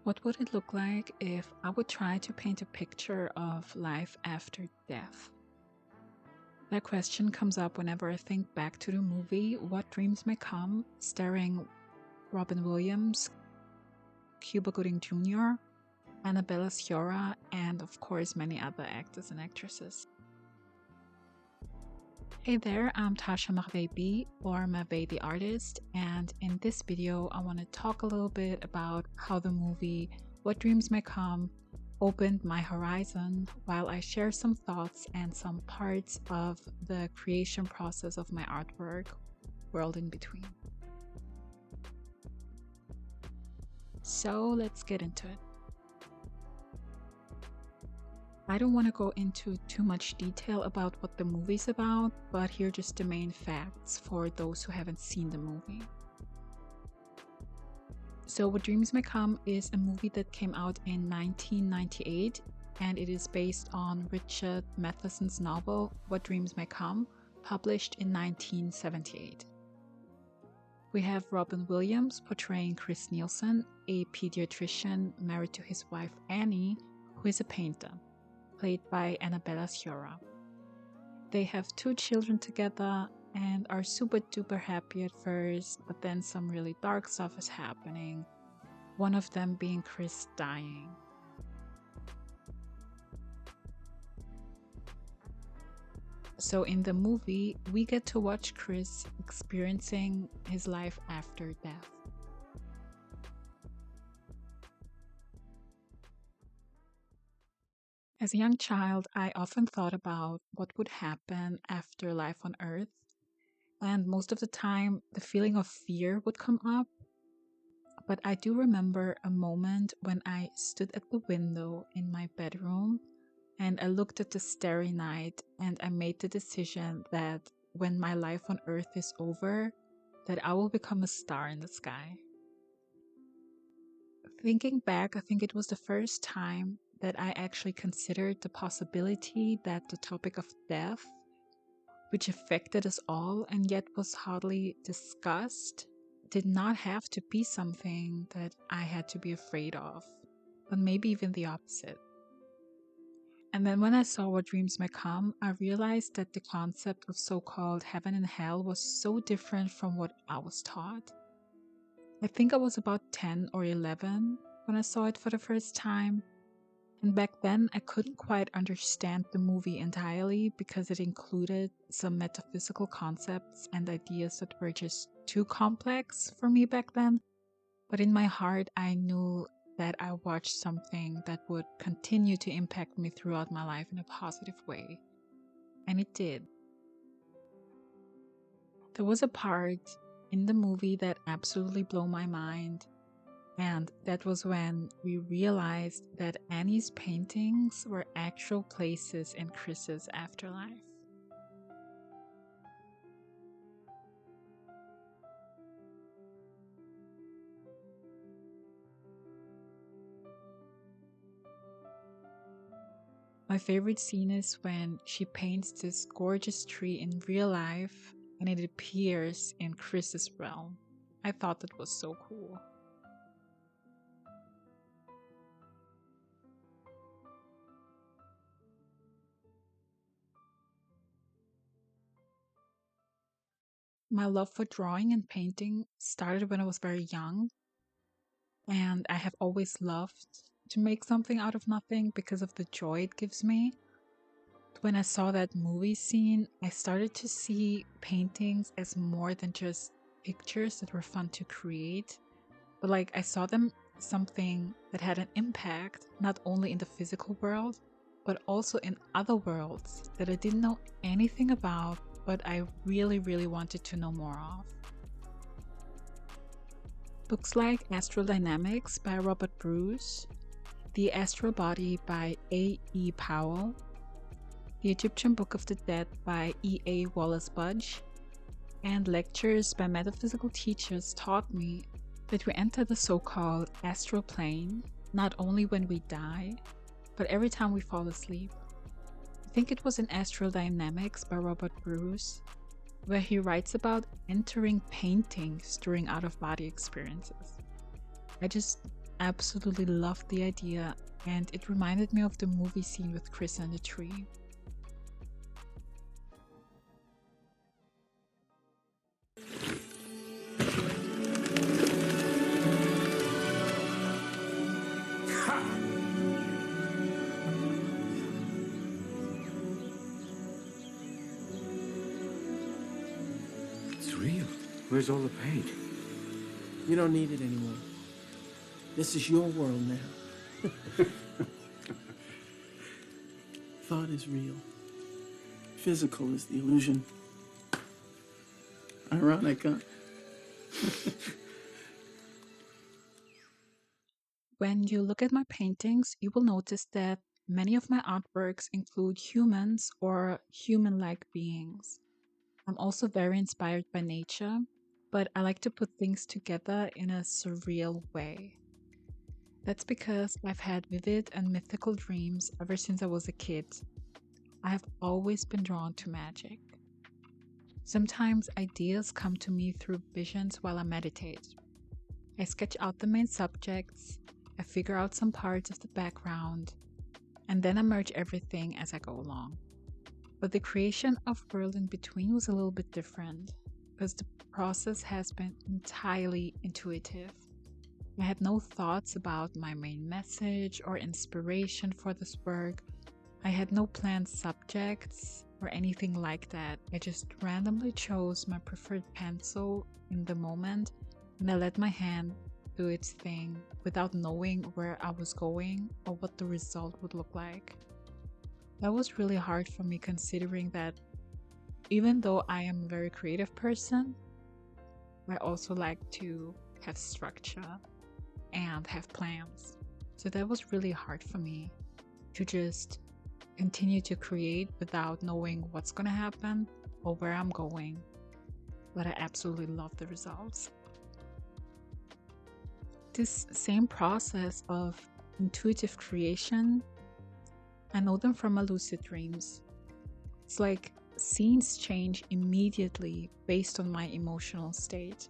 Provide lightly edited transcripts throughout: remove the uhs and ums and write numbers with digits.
What would it look like if I would try to paint a picture of life after death? That question comes up whenever I think back to the movie What Dreams May Come, starring Robin Williams, Cuba Gooding Jr., Annabella Sciorra, and of course many other actors and actresses. Hey there, I'm Tasha Marvebi, or Marve the Artist, and in this video I want to talk a little bit about how the movie What Dreams May Come opened my horizon, while I share some thoughts and some parts of the creation process of my artwork, World in Between. So let's get into it. I don't want to go into too much detail about what the movie's about, but here are just the main facts for those who haven't seen the movie. So What Dreams May Come is a movie that came out in 1998, and it is based on Richard Matheson's novel What Dreams May Come, published in 1978. We have Robin Williams portraying Chris Nielsen, a pediatrician married to his wife Annie, who is a painter, played by Annabella Sciorra. They have 2 children together and are super duper happy at first, but then some really dark stuff is happening, one of them being Chris dying. So in the movie, we get to watch Chris experiencing his life after death. As a young child, I often thought about what would happen after life on Earth, and most of the time, the feeling of fear would come up. But I do remember a moment when I stood at the window in my bedroom and I looked at the starry night, and I made the decision that when my life on Earth is over, that I will become a star in the sky. Thinking back, I think it was the first time that I actually considered the possibility that the topic of death, which affected us all and yet was hardly discussed, did not have to be something that I had to be afraid of, but maybe even the opposite. And then when I saw What Dreams May Come, I realized that the concept of so-called heaven and hell was so different from what I was taught. I think I was about 10 or 11 when I saw it for the first time. And back then, I couldn't quite understand the movie entirely because it included some metaphysical concepts and ideas that were just too complex for me back then. But in my heart, I knew that I watched something that would continue to impact me throughout my life in a positive way. And it did. There was a part in the movie that absolutely blew my mind. And that was when we realized that Annie's paintings were actual places in Chris's afterlife. My favorite scene is when she paints this gorgeous tree in real life and it appears in Chris's realm. I thought that was so cool. My love for drawing and painting started when I was very young, and I have always loved to make something out of nothing because of the joy it gives me. When I saw that movie scene, I started to see paintings as more than just pictures that were fun to create, but like I saw them something that had an impact not only in the physical world, but also in other worlds that I didn't know anything about, but I really, really wanted to know more of. Books like Astral Dynamics by Robert Bruce, The Astral Body by A.E. Powell, The Egyptian Book of the Dead by E.A. Wallace Budge, and lectures by metaphysical teachers taught me that we enter the so-called astral plane not only when we die, but every time we fall asleep. I think it was in Astral Dynamics by Robert Bruce, where he writes about entering paintings during out-of-body experiences. I just absolutely loved the idea, and it reminded me of the movie scene with Chris and the tree. It's real. Where's all the paint? You don't need it anymore. This is your world now. Thought is real. Physical is the illusion. Ironic, huh? When you look at my paintings, you will notice that many of my artworks include humans or human-like beings. I'm also very inspired by nature, but I like to put things together in a surreal way. That's because I've had vivid and mythical dreams ever since I was a kid. I have always been drawn to magic. Sometimes ideas come to me through visions while I meditate. I sketch out the main subjects, I figure out some parts of the background, and then I merge everything as I go along. But the creation of World in Between was a little bit different, because the process has been entirely intuitive. I had no thoughts about my main message or inspiration for this work. I had no planned subjects or anything like that. I just randomly chose my preferred pencil in the moment, and I let my hand do its thing without knowing where I was going or what the result would look like. That was really hard for me, considering that even though I am a very creative person, I also like to have structure and have plans. So that was really hard for me to just continue to create without knowing what's going to happen or where I'm going. But I absolutely love the results. This same process of intuitive creation, I know them from my lucid dreams. It's like scenes change immediately based on my emotional state.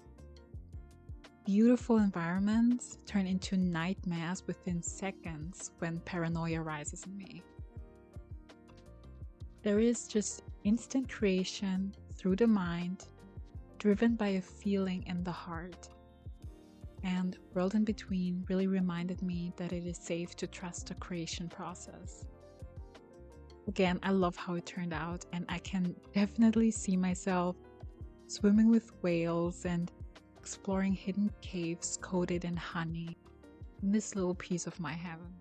Beautiful environments turn into nightmares within seconds when paranoia rises in me. There is just instant creation through the mind, driven by a feeling in the heart. And World in Between really reminded me that it is safe to trust the creation process. Again, I love how it turned out, and I can definitely see myself swimming with whales and exploring hidden caves coated in honey in this little piece of my heaven.